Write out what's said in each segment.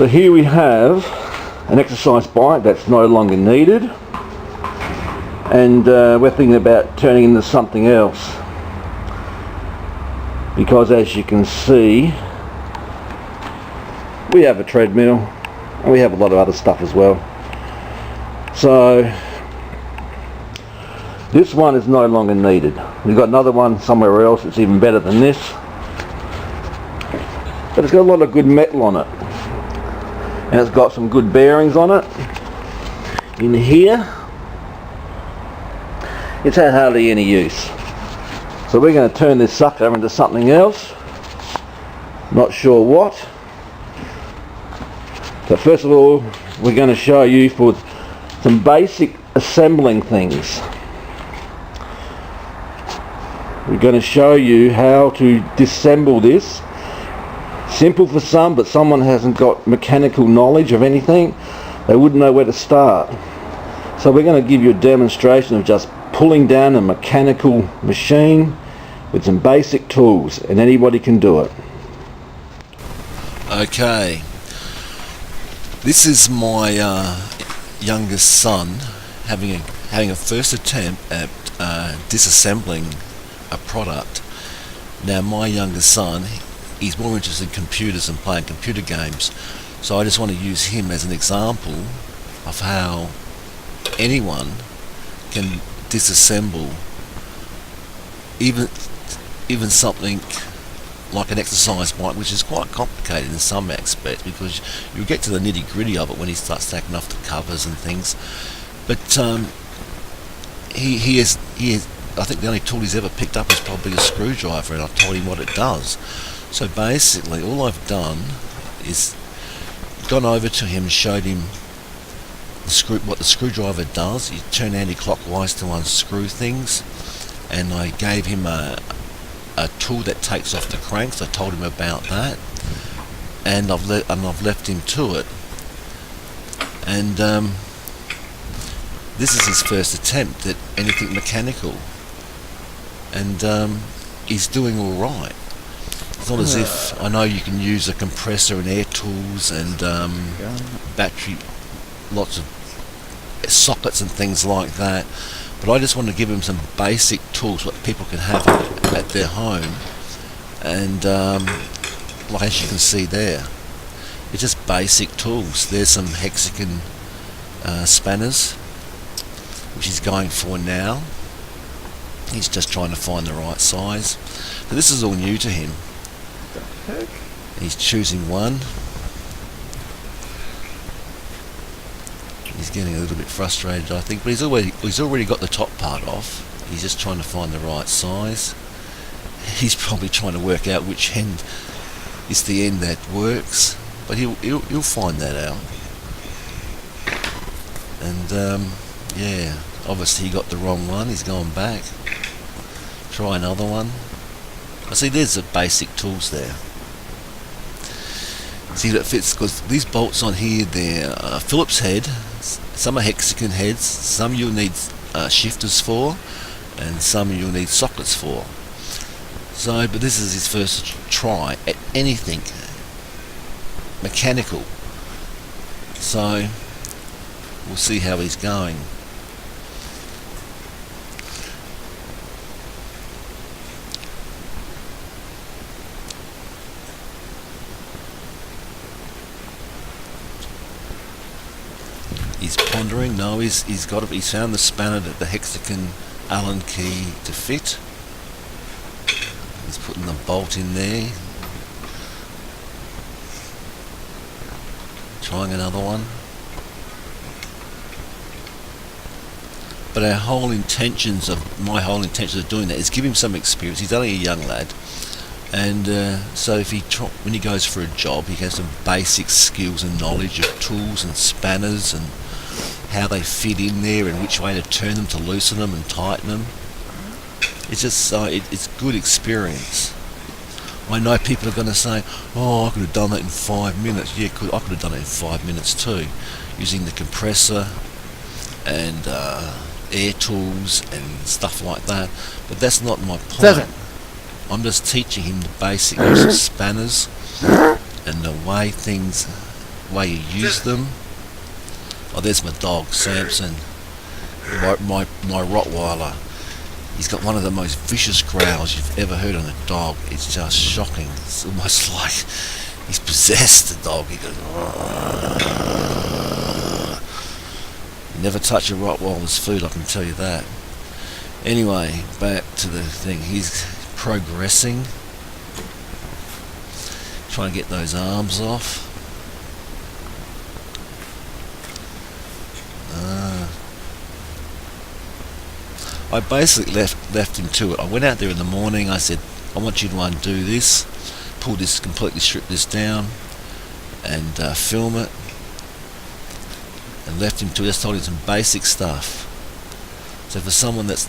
So here we have an exercise bike that's no longer needed, and we're thinking about turning into something else, because as you can see, we have a treadmill and we have a lot of other stuff as well. So this one is no longer needed. We've got another one somewhere else that's even better than this, but it's got a lot of good metal on it, and it's got some good bearings on it. In here, it's had hardly any use. So we're going to turn this sucker into something else. Not sure what. So first of all, we're going to show you for some basic assembling things. We're going to show you how to disassemble this. Simple for some, but someone hasn't got mechanical knowledge of anything, they wouldn't know where to start. So we're going to give you a demonstration of just pulling down a mechanical machine with some basic tools, and anybody can do it. Okay, this is my youngest son having a first attempt at disassembling a product. Now my youngest son, he's more interested in computers and playing computer games, so I just want to use him as an example of how anyone can disassemble even something like an exercise bike, which is quite complicated in some aspects, because you get to the nitty-gritty of it when he starts taking off the covers and things. But he is I think the only tool he's ever picked up is probably a screwdriver, and I've told him what it does. So basically all I've done is gone over to him and showed him what the screwdriver does. You turn anti-clockwise to unscrew things, and I gave him a tool that takes off the cranks. I told him about that, and I've left him to it. And this is his first attempt at anything mechanical, and he's doing all right. It's not as if, I know you can use a compressor and air tools and battery, lots of sockets and things like that, but I just want to give him some basic tools what people can have at their home. And like as you can see there, it's just basic tools. There's some hexagon spanners, which he's going for now. He's just trying to find the right size. So this is all new to him. He's choosing one. He's getting a little bit frustrated, I think, but he's already got the top part off. He's just trying to find the right size. He's probably trying to work out which end is the end that works, but he'll find that out. And yeah, obviously he got the wrong one. He's going back. Try another one. I see there's the basic tools there. See that fits, because these bolts on here, they're Phillips head, some are hexagon heads, some you'll need shifters for, and some you'll need sockets for. So, but this is his first try at anything mechanical, so we'll see how he's going. He's pondering. No, he's found the spanner that the hexagon Allen key to fit. He's putting the bolt in there. Trying another one. But my whole intention of doing that is give him some experience. He's only a young lad, and so if when he goes for a job, he has some basic skills and knowledge of tools and spanners and how they fit in there and which way to turn them to loosen them and tighten them. It's just it's good experience. I know people are going to say, "Oh, I could have done that in 5 minutes." Yeah, I could have done it in 5 minutes too, using the compressor and air tools and stuff like that. But that's not my point. I'm just teaching him the basic use of spanners and the way things way you use them. Oh, there's my dog, Samson, my Rottweiler. He's got one of the most vicious growls you've ever heard on a dog. It's just shocking. It's almost like he's possessed, the dog. He goes, you never touch a Rottweiler's food, I can tell you that. Anyway, back to the thing. He's progressing, trying to get those arms off. I basically left him to it. I went out there in the morning. I said, I want you to undo this, pull this, completely strip this down, and film it. And left him to it. Just told him some basic stuff. So for someone that's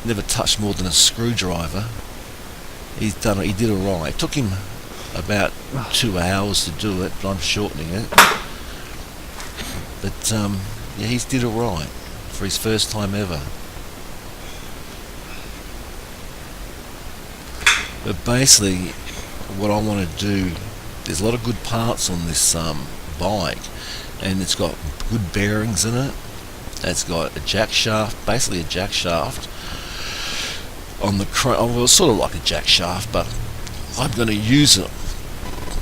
never touched more than a screwdriver, he did alright. It took him about 2 hours to do it, but I'm shortening it. But yeah, he did alright for his first time ever. But basically, what I want to do, there's a lot of good parts on this bike, and it's got good bearings in it. It's got a jack shaft, basically a jack shaft on the well, it's sort of like a jack shaft, but I'm going to use it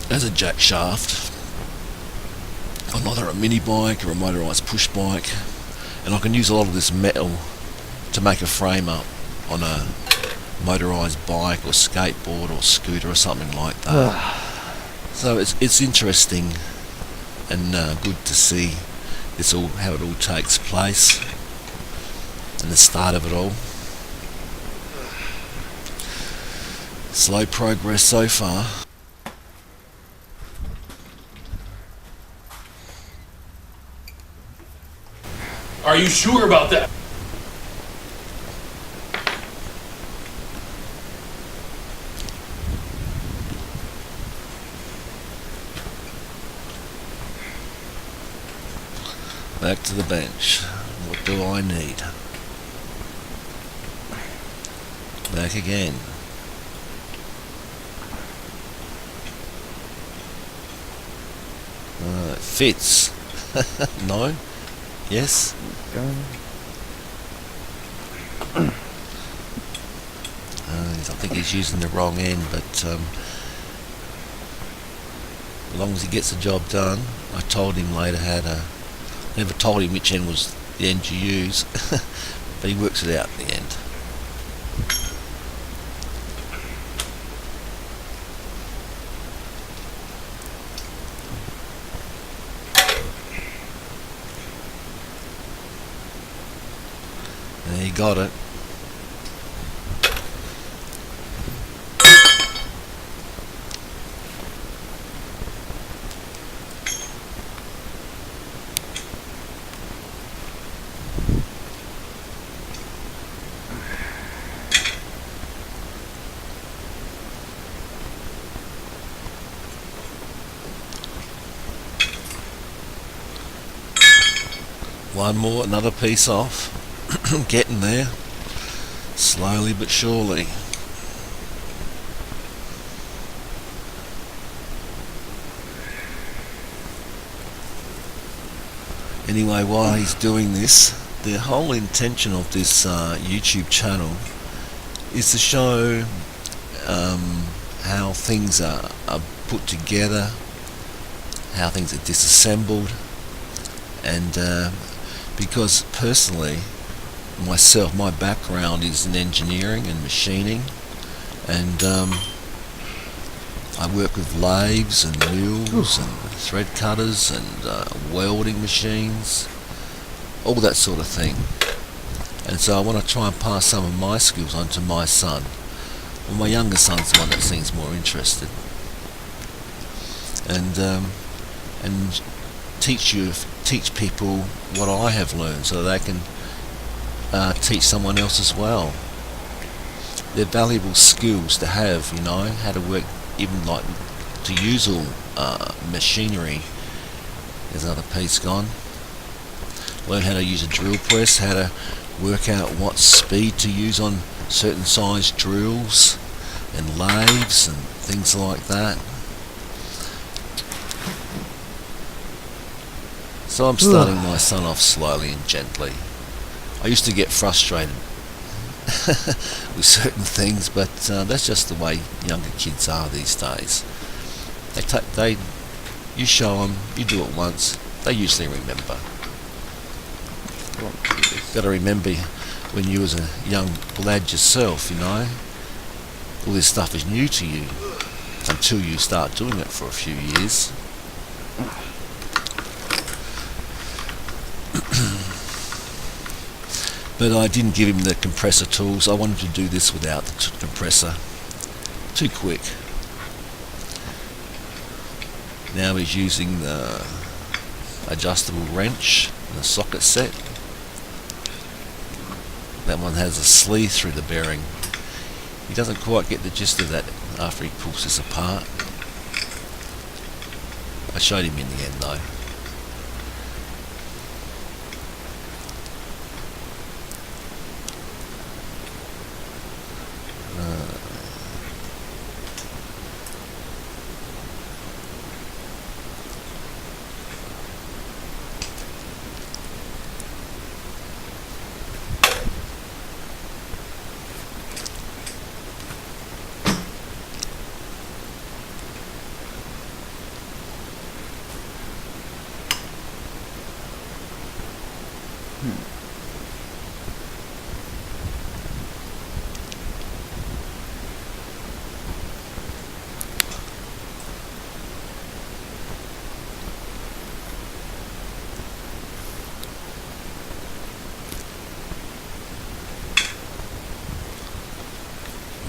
as a jack shaft on either a mini bike or a motorised push bike, and I can use a lot of this metal to make a frame up on a motorised bike or skateboard or scooter or something like that. So it's interesting and good to see this all, how it all takes place, and the start of it all. Slow progress so far. Are you sure about that? Back to the bench. What do I need? Back again. It fits. No? Yes? I think he's using the wrong end, but as long as he gets the job done. I told him later how to... Never told him which end was the end you use, but he works it out in the end. And he got it. One more, another piece off. Getting there, slowly but surely. Anyway, while he's doing this, the whole intention of this YouTube channel is to show how things are put together, how things are disassembled, and because personally, myself, my background is in engineering and machining, and I work with lathes and mills and thread cutters and welding machines, all that sort of thing. And so I want to try and pass some of my skills on to my son. Well, my younger son's the one that seems more interested, and teach people what I have learned, so they can teach someone else as well. They're valuable skills to have, you know, how to work, even like to use all machinery. There's another piece gone. Learn how to use a drill press, how to work out what speed to use on certain size drills and lathes and things like that. So I'm starting my son off slowly and gently. I used to get frustrated with certain things, but that's just the way younger kids are these days. You show them, you do it once, they usually remember. Got to remember when you was a young lad yourself, you know, all this stuff is new to you until you start doing it for a few years. But I didn't give him the compressor tools. I wanted to do this without the compressor. Too quick. Now he's using the adjustable wrench and the socket set. That one has a sleeve through the bearing. He doesn't quite get the gist of that after he pulls this apart. I showed him in the end though.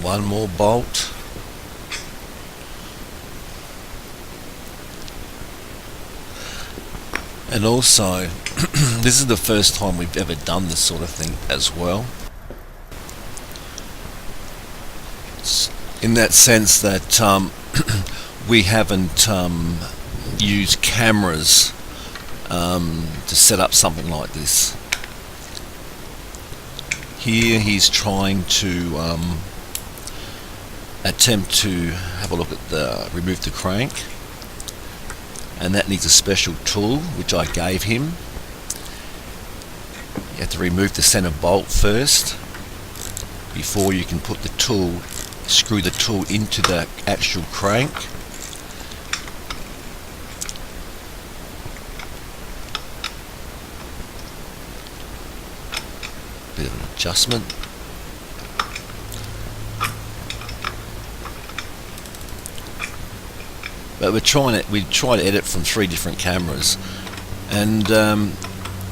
One more bolt. And also, this is the first time we've ever done this sort of thing as well. In that sense that we haven't used cameras to set up something like this. Here he's trying to attempt to have a look at remove the crank, and that needs a special tool which I gave him. You have to remove the center bolt first before you can put the tool, screw the tool into the actual crank. Bit of an adjustment. But we try to edit from 3 different cameras, and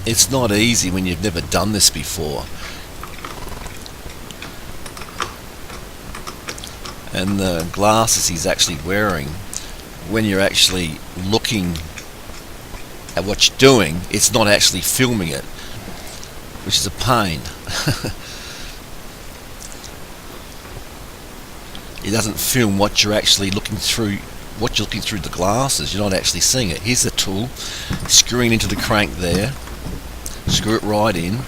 it's not easy when you've never done this before. And the glasses he's actually wearing, when you're actually looking at what you're doing, it's not actually filming it, which is a pain. It doesn't film what you're actually looking through. What you're looking through the glasses, you're not actually seeing it. Here's the tool, screwing into the crank there, screw it right in,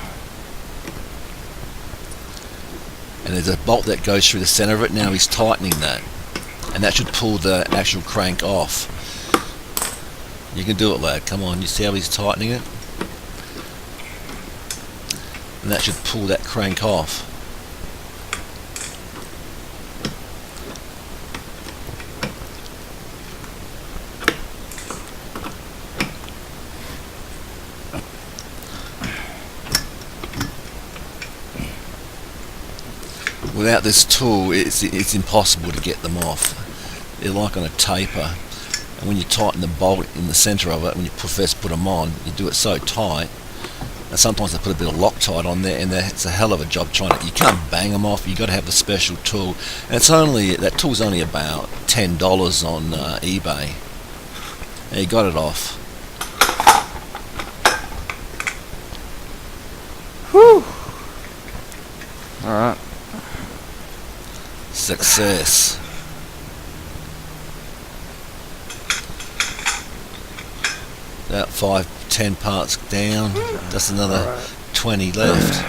and there's a bolt that goes through the center of it. Now he's tightening that, and that should pull the actual crank off. You can do it, lad, come on, you see how he's tightening it? And that should pull that crank off. Without this tool, it's impossible to get them off. They're like on a taper, and when you tighten the bolt in the centre of it, when you first put them on, you do it so tight, and sometimes they put a bit of Loctite on there, and it's a hell of a job trying to. You can't bang them off. You've got to have the special tool, and that tool's only about $10 on eBay. And you got it off. Whew. All right. Success. About 5-10 parts down. Just another 20 left.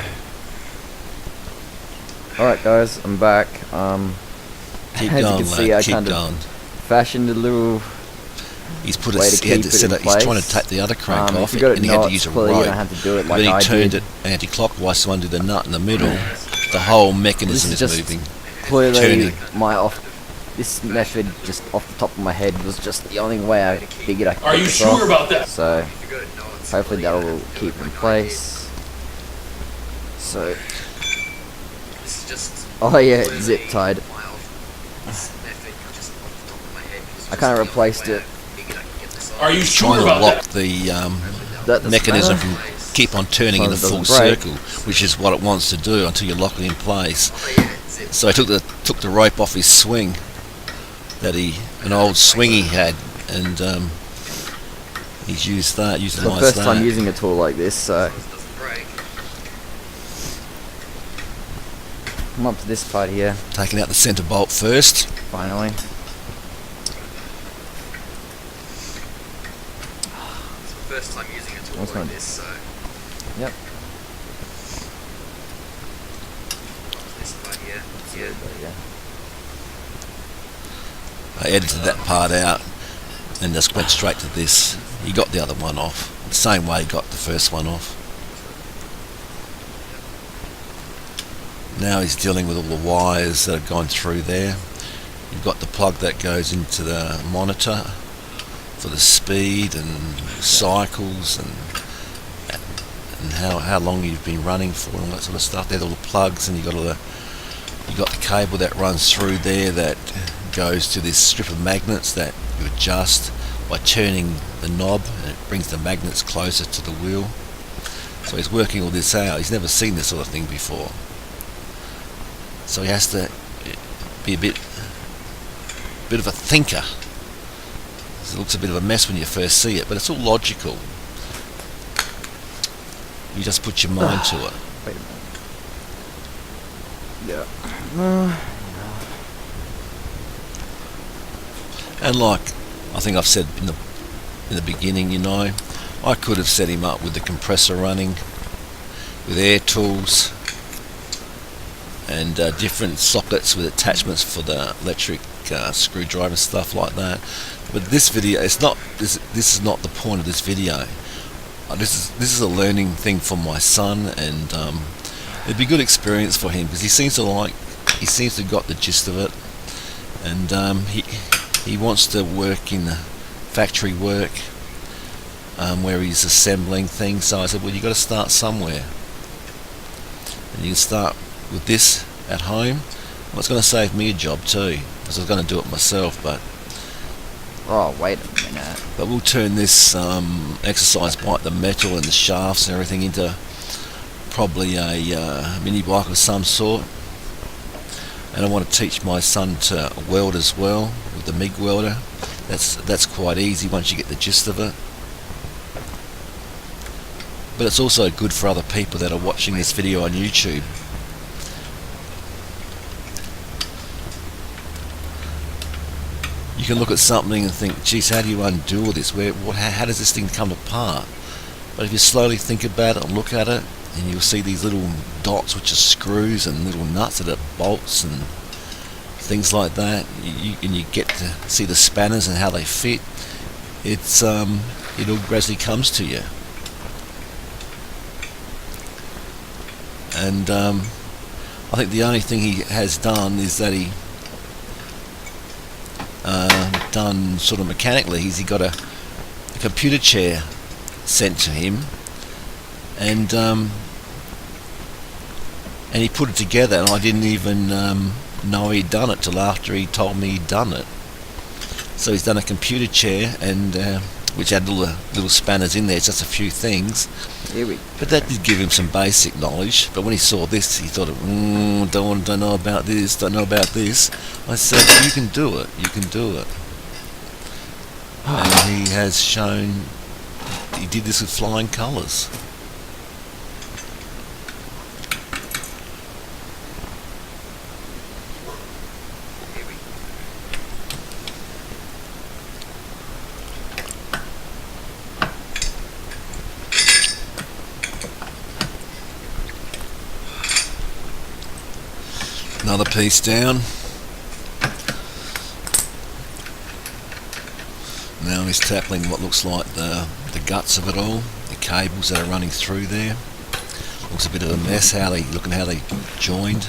Alright guys, I'm back. Keep as going, you can see, lad. I Keep kind going. of fashioned a little he's put way a, to he had keep to it set in up, he's trying to place. take the other crank off, If you got it and he had to knots, use a clearly rope. you don't have to do it like But he I turned did. it anti-clockwise to undo the nut in the middle. The whole mechanism This is is just moving. Clearly, Turning. this method, just off the top of my head, was just the only way I figured I could Are get you this sure off. about that? So, hopefully that will keep in place. So, oh yeah, it's zip tied. I kind of replaced it. Are you sure Trying to about lock that? the mechanism from keep on turning in a As long full as it doesn't break. circle, which is what it wants to do until you lock it in place. So I took the rope off his swing, an old swing he had, and he's It's the utilised first that. time using a tool like this, so I'm up to this part here, Taking out the centre bolt first. finally. First time using a tool What's like on? this, so Yep. this part here. Yeah. I edited that part out and just went straight to this. He got the other one off, the same way he got the first one off. Now he's dealing with all the wires that have gone through there. You've got the plug that goes into the monitor for the speed and cycles and how long you've been running for and all that sort of stuff. They're all the plugs, and you got the cable that runs through there that goes to this strip of magnets that you adjust by turning the knob, and it brings the magnets closer to the wheel. So he's working all this out. He's never seen this sort of thing before. So he has to be a bit of a thinker. It looks a bit of a mess when you first see it, but it's all logical. You just put your mind to it. Wait a minute. Yeah. And like I think I've said in the beginning, I could have set him up with the compressor running, with air tools, and different sockets with attachments for the electric screwdriver, stuff like that. But this video, it's not. This is not the point of this video. This is a learning thing for my son, and it'd be a good experience for him because he seems to have got the gist of it, and he wants to work in the factory work where he's assembling things. So I said, well, you got to start somewhere, and you can start with this at home. Well, it's going to save me a job too, because I was going to do it myself, but Oh, wait a minute. we'll turn this exercise bike, the metal and the shafts and everything, into probably a mini bike of some sort. And I want to teach my son to weld as well with the MIG welder. That's quite easy once you get the gist of it. But it's also good for other people that are watching this video on YouTube. You can look at something and think, geez, how do you undo all this? How does this thing come apart? But if you slowly think about it and look at it, and you'll see these little dots which are screws and little nuts that are bolts and things like that, and you get to see the spanners and how they fit. It all gradually comes to you. And I think the only thing he has done is that he done sort of mechanically. He got a computer chair sent to him, and he put it together, and I didn't even know he'd done it till after he told me he'd done it. So he's done a computer chair, and which had all the little spanners in there, just a few things. But that did give him some basic knowledge. But when he saw this, he thought, don't know about this, don't know about this. I said, you can do it, you can do it. And he has shown, he did this with flying colours. Another piece down. Now he's tackling what looks like the guts of it all, the cables that are running through there. Looks a bit of a mess. Looking how they joined.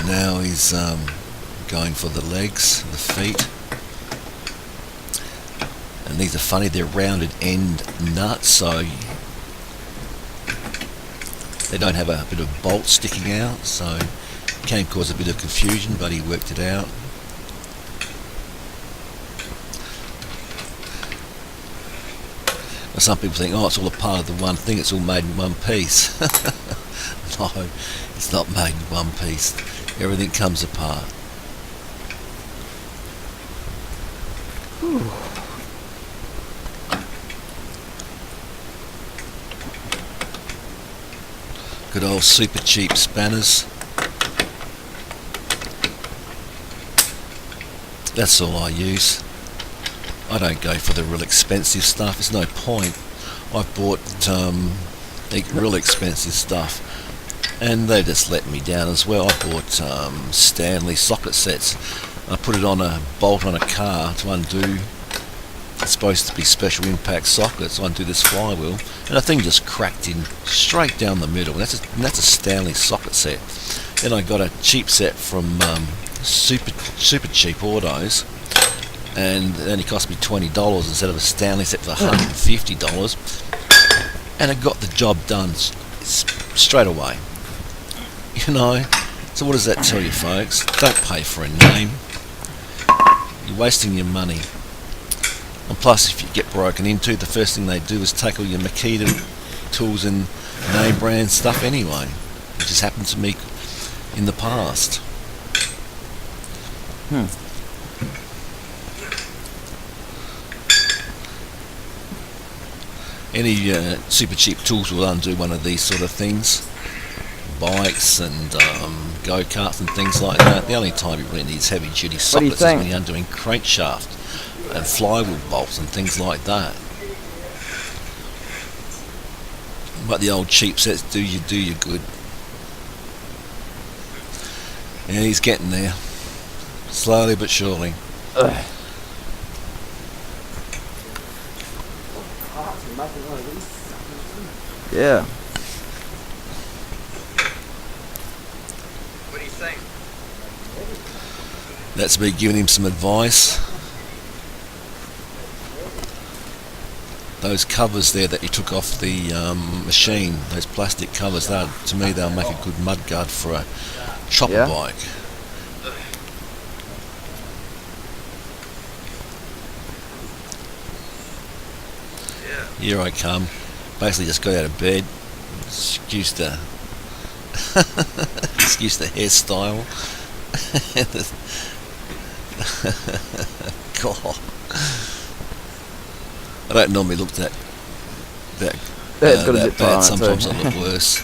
Now he's going for the legs, the feet. And these are funny, they're rounded end nuts, so they don't have a bit of bolt sticking out, so it can cause a bit of confusion, but he worked it out. Now, some people think, oh, it's all a part of the one thing, it's all made in one piece. No, it's not made in one piece. Everything comes apart. Whew. Good old super cheap spanners. That's all I use. I don't go for the real expensive stuff. There's no point. I've bought real expensive stuff, and they just let me down as well. I bought Stanley socket sets. I put it on a bolt on a car to undo. It's supposed to be special impact sockets. I undo this flywheel, and the thing just cracked in straight down the middle. And that's a Stanley socket set. Then I got a cheap set from super cheap autos, and it only cost me $20 instead of a Stanley set for $150, and it got the job done straight away. You know, so what does that tell you, folks? Don't pay for a name. You're wasting your money. And plus, if you get broken into, the first thing they do is take all your Makita tools and name brand stuff anyway, which has happened to me in the past. Any super cheap tools will undo one of these sort of things. Bikes and go-karts and things like that. The only time you really need heavy duty sockets is when you're undoing crankshaft and flywheel bolts and things like that. But the old cheap sets do you good. Yeah, he's getting there. Slowly but surely. Yeah. What do you think? That's me giving him some advice. Those covers there that you took off the machine, those plastic covers, to me they'll make a good mudguard for a chopper bike. Here I come. Basically just got out of bed. Excuse the hairstyle. God. I don't normally look that bad. Sometimes I look worse.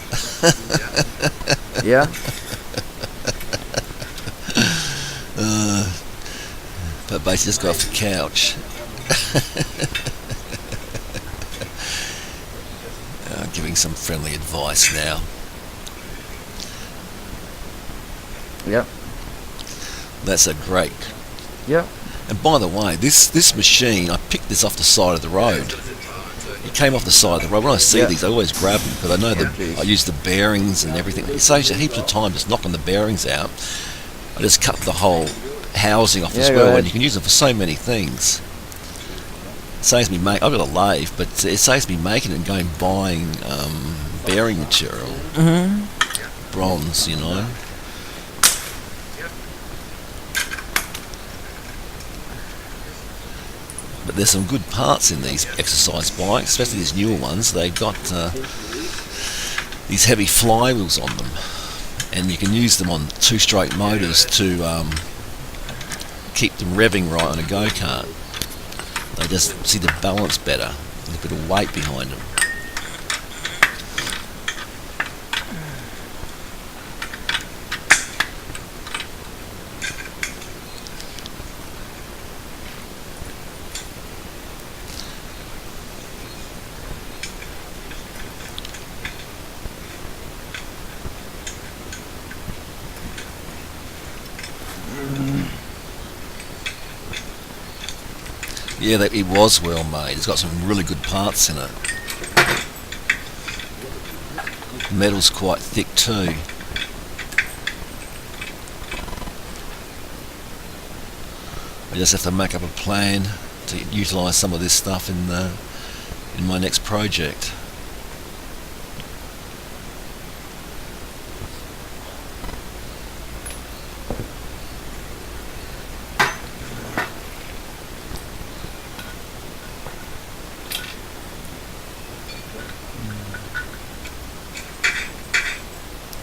Yeah. But basically just got off the couch. Giving some friendly advice now. Yep. That's a great. Yep. And by the way, this machine, I picked this off the side of the road. It came off the side of the road. When I see these, I always grab them because I know that I use the bearings and everything. It saves a heaps of time just knocking the bearings out. I just cut the whole housing off as well, and you can use it for so many things. It saves me I've got a lathe, but it saves me making it and going buying bearing material, bronze, you know. But there's some good parts in these exercise bikes, especially these newer ones. They've got these heavy flywheels on them, and you can use them on 2 straight motors to keep them revving right on a go-kart. They just see the balance better, with a bit of weight behind them. Yeah, it was well made. It's got some really good parts in it. The metal's quite thick too. I just have to make up a plan to utilise some of this stuff in my next project.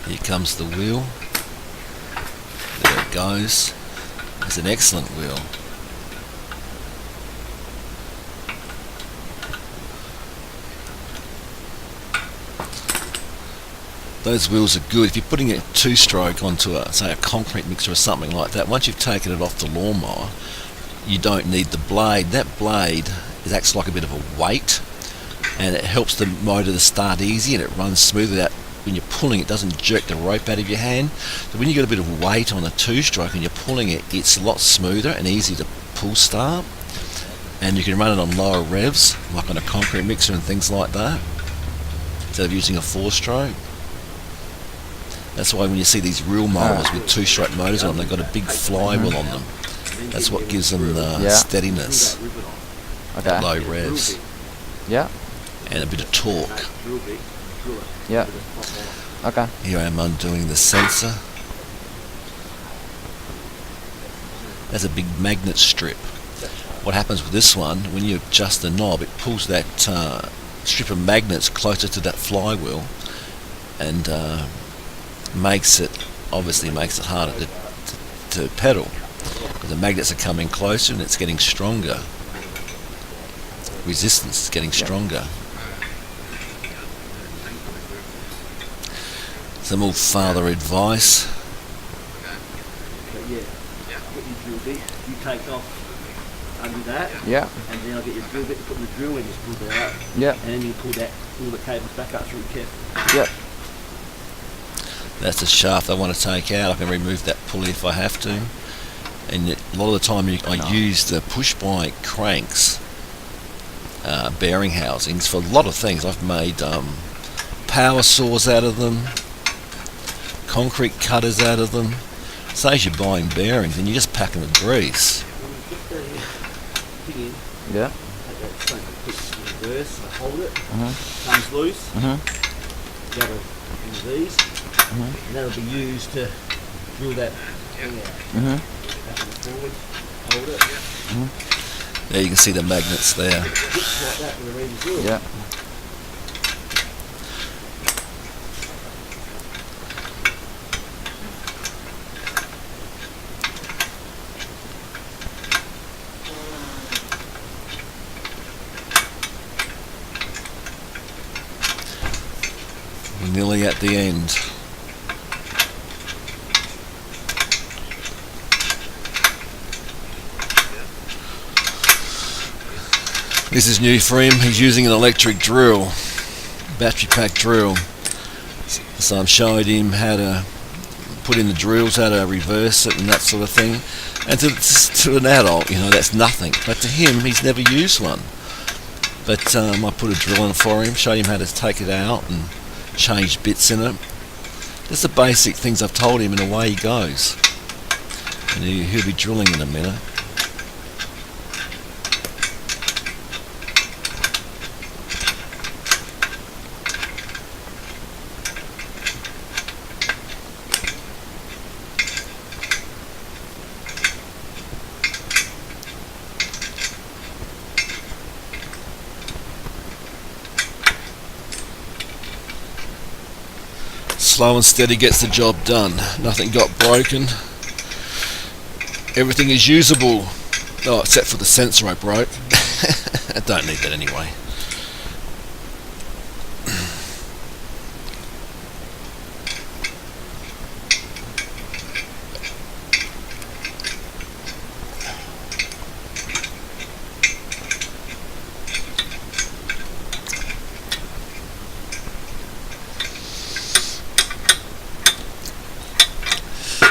Here comes the wheel. There it goes. It's an excellent wheel. Those wheels are good. If you're putting a two-stroke onto say a concrete mixer or something like that, once you've taken it off the lawnmower, you don't need the blade. That blade acts like a bit of a weight, and it helps the motor to start easy, and it runs smooth without, when you're pulling, it doesn't jerk the rope out of your hand. So when you get a bit of weight on a two-stroke and you're pulling it, it's a lot smoother and easy to pull start, and you can run it on lower revs, like on a concrete mixer and things like that, instead of using a four-stroke. That's why when you see these real mowers with two-stroke motors on them, they've got a big flywheel on them. That's what gives them the steadiness at low revs. Yeah. And a bit of torque. Yeah. Okay. Here I am undoing the sensor. There's a big magnet strip. What happens with this one, when you adjust the knob, it pulls that strip of magnets closer to that flywheel, and obviously makes it harder to pedal, because the magnets are coming closer and it's getting stronger. Resistance is getting stronger. Some more father advice. But yeah, get your drill bit, you take off under that, Yeah. and then I'll get your drill bit, put the drill in, just pull that out, Yeah. and then you pull the cables back up through the cap. Yeah. That's the shaft I want to take out. I can remove that pulley if I have to. And a lot of the time I use the push bike cranks, bearing housings, for a lot of things. I've made power saws out of them, concrete cutters out of them. Saves you buying bearings, and you just pack them with grease. Yeah. Take that front, put it in reverse, hold it, comes loose, grab one of these, and that'll be used to drill that thing out. Back and forward, hold it. There you can see the magnets there. Just like that with a ready drill. Yeah. We're nearly at the end. This is new for him. He's using an electric drill, battery pack drill. So I'm showing him how to put in the drills, how to reverse it and that sort of thing. And to an adult, that's nothing. But to him, he's never used one. But I put a drill in for him, show him how to take it out and change bits in it. Just the basic things I've told him, and away he goes. And he'll be drilling in a minute. Slow and steady gets the job done. Nothing got broken. Everything is usable. Oh, except for the sensor I broke. I don't need that anyway.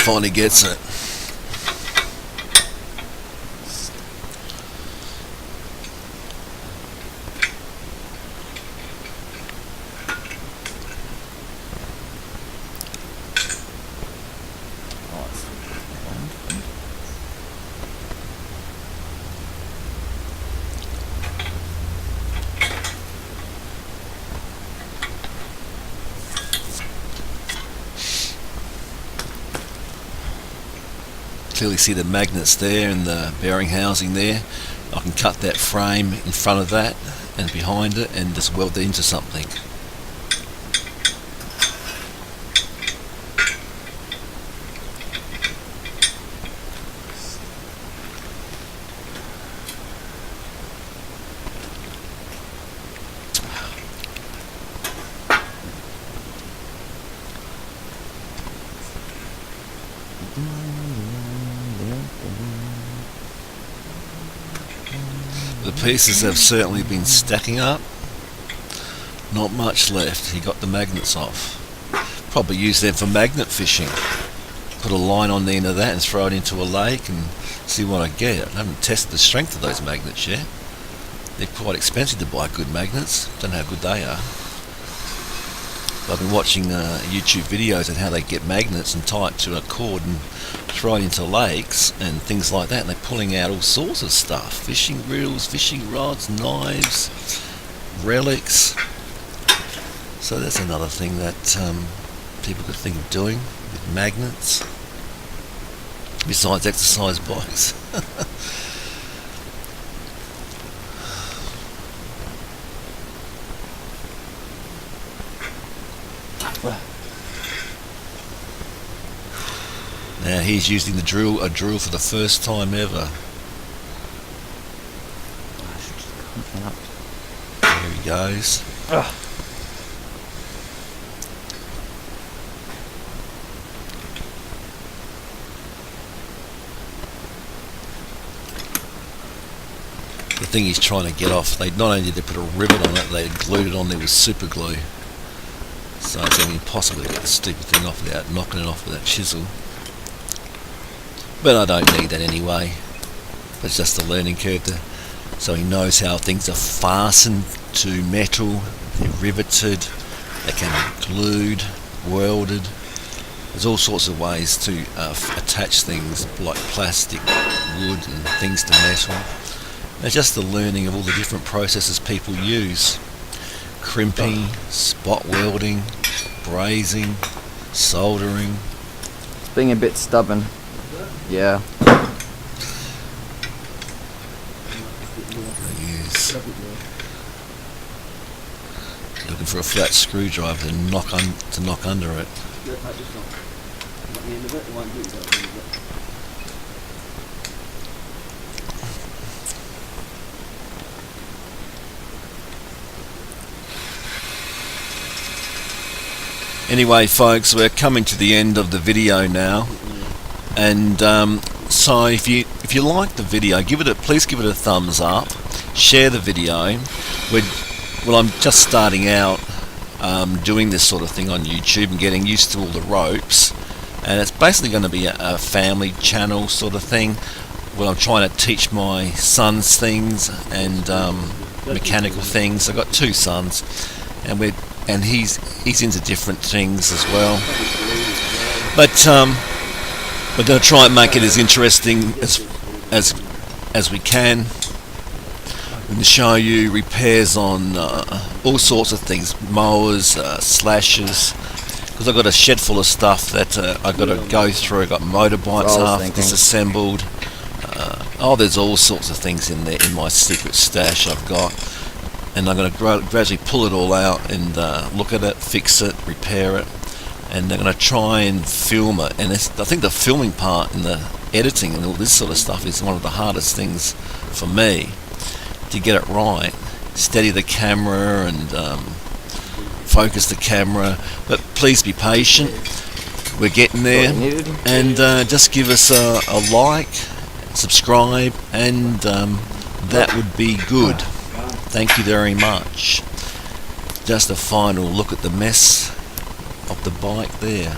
Finally gets it. clearly see the magnets there and the bearing housing there. I can cut that frame in front of that and behind it and just weld it into something. The pieces have certainly been stacking up. Not much left. He got the magnets off. Probably use them for magnet fishing. Put a line on the end of that and throw it into a lake and see what I get. I haven't tested the strength of those magnets yet. They're quite expensive to buy good magnets. Don't know how good they are. I've been watching YouTube videos on how they get magnets and tie it to a cord and throw it into lakes and things like that, and they're pulling out all sorts of stuff. Fishing reels, fishing rods, knives, relics. So that's another thing that people could think of doing with magnets, besides exercise bikes. Now he's using a drill for the first time ever. There he goes. The thing he's trying to get off, they not only did they put a rivet on it, they glued it on there with super glue. So it's impossible to get the stupid thing off without knocking it off with that chisel. But I don't need that anyway. It's just a learning curve so he knows how things are fastened to metal, they're riveted, they can be glued, welded. There's all sorts of ways to attach things like plastic, wood and things to metal. It's just the learning of all the different processes people use. Crimping, spot welding, brazing, soldering. Being a bit stubborn. Yeah. Looking for a flat screwdriver to knock under it. Anyway, folks, we're coming to the end of the video now, and so if you like the video, please give it a thumbs up, share the video. Well, I'm just starting out doing this sort of thing on YouTube and getting used to all the ropes, and it's basically going to be a family channel sort of thing where I'm trying to teach my sons things and mechanical things. I've got two sons, and he's into different things as well. But we're going to try and make it as interesting as we can. We can show you repairs on all sorts of things, mowers, slashers, because I've got a shed full of stuff that I've got to go through. I've got motorbikes half disassembled. There's all sorts of things in there in my secret stash I've got. And I'm going to gradually pull it all out and look at it, fix it, repair it, and I'm going to try and film it. And I think the filming part and the editing and all this sort of stuff is one of the hardest things for me, to get it right, steady the camera and focus the camera. But please be patient, we're getting there, and just give us a like, subscribe, and that would be good. Thank you very much. Just a final look at the mess of the bike there.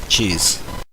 Cheers.